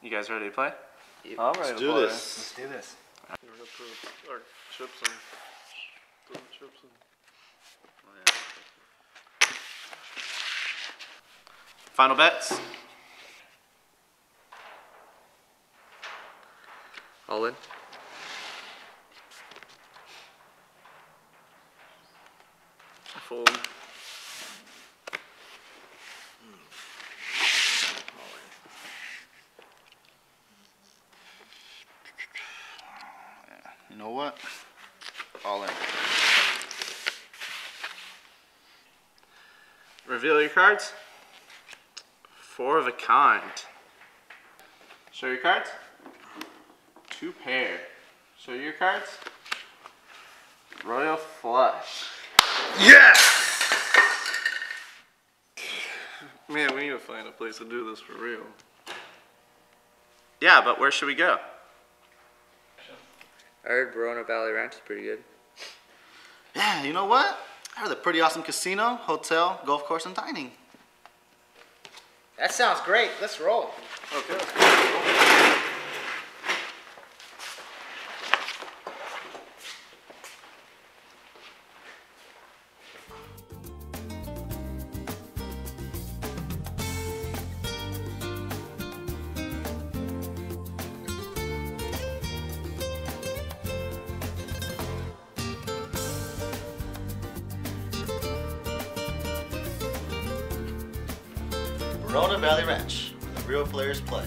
You guys ready to play? All right, Let's do this. Let's do this. We're gonna put our chips in. Throw the chips in. Final bets? All in. Fold. You know what? All in. Reveal your cards. 4 of a kind. Show your cards. 2 pair. Show your cards. Royal flush. Yes! Man, we need to find a place to do this for real. Yeah, but where should we go? I heard Verona Valley Ranch is pretty good. Yeah, you know what? I heard a pretty awesome casino, hotel, golf course, and dining. That sounds great. Let's roll. Okay. Verona Valley Ranch, where the real players play.